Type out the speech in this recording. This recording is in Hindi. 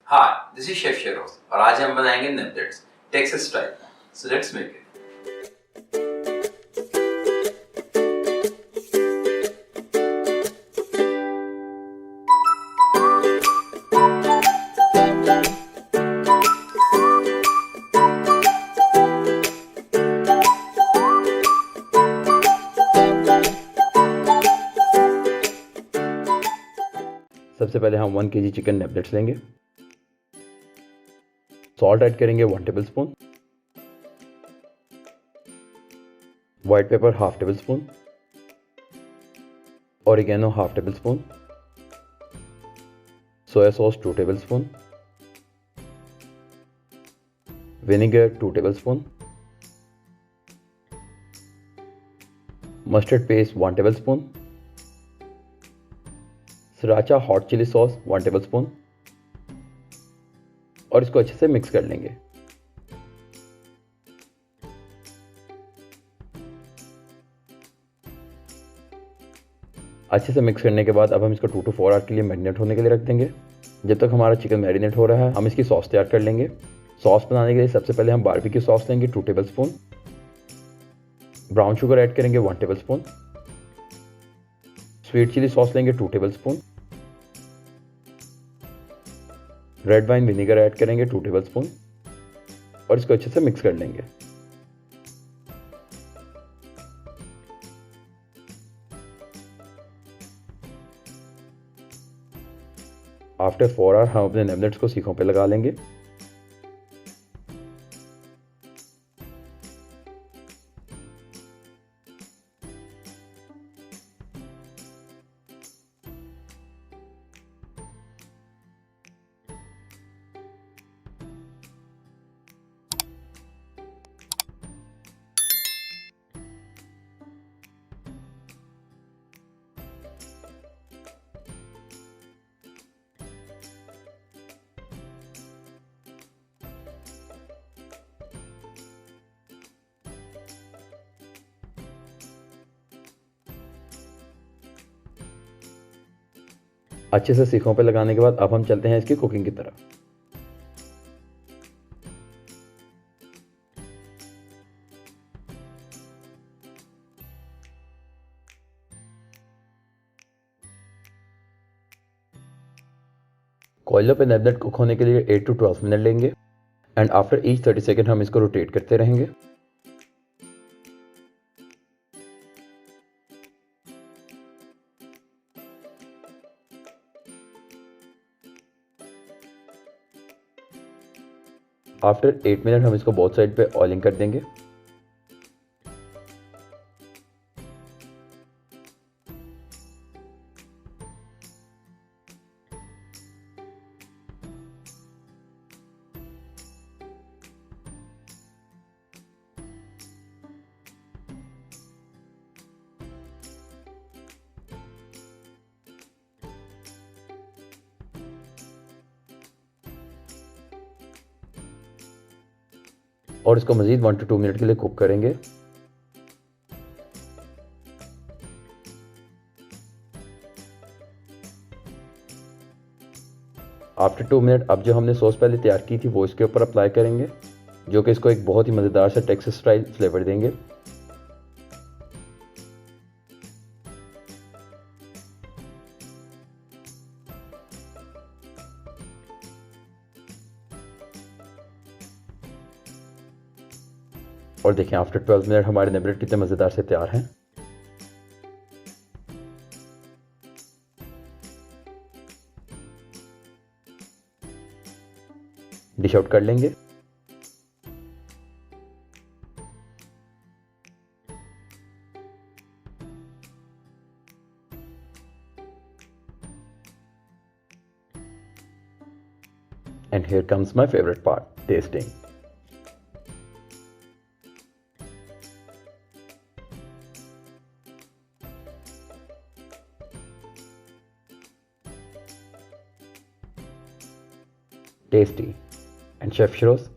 Hi, this is Chef Shahroze और आज हम बनाएंगे niblets Texas style. So let's make it। सबसे पहले हम 1 kg चिकन नेबलेट्स लेंगे। सॉल्ट ऐड करेंगे 1 tablespoon, white pepper half table spoon, oregano half table spoon, soya sauce 2 table spoon, vinegar 2 table spoon, mustard paste 1 table spoon, sriracha hot chilli sauce 1 table spoon और इसको अच्छे से मिक्स कर लेंगे। अच्छे से मिक्स करने के बाद अब हम इसको 2 to 4 आवर के लिए मैरिनेट होने के लिए रख देंगे। जब तक हमारा चिकन मैरिनेट हो रहा है हम इसकी सॉस तैयार कर लेंगे। सॉस बनाने के लिए सबसे पहले हम बारबेक्यू सॉस लेंगे 2 table spoon, brown sugar add करेंगे 1 table spoon, sweet chilli sauce लेंगे 2 table spoon, red wine vinegar add करेंगे 2 टेबल स्पून और इसको अच्छे से मिक्स कर लेंगे। आफ्टर 4 आवर हम अपने नेबलेट्स को सीखों पे लगा लेंगे। अच्छे से सीखों पे लगाने के बाद अब हम चलते हैं इसकी कुकिंग की तरफ। कॉइलर पे नेबलेट कुक होने के लिए 8 to 12 मिनट लेंगे एंड आफ्टर ईच 30 सेकेंड हम इसको रोटेट करते रहेंगे। आफ्टर 8 मिनट हम इसको बोथ साइड पे ऑयलिंग कर देंगे। और इसको मजीद 1 to 2 मिनट के लिए कुक करेंगे। आफ्टर 2 मिनट अब जो हमने सॉस पहले तैयार की थी वो इसके ऊपर अप्लाई करेंगे, जो कि इसको एक बहुत ही मज़ेदार सा टेक्सास स्टाइल फ्लेवर देंगे। और देखें आफ्टर 12 मिनट हमारे नेबलेट कितने मज़ेदार से तैयार हैं। डिश आउट कर लेंगे। And here comes my favorite part, tasting. Tasty. And Chef Shahroze,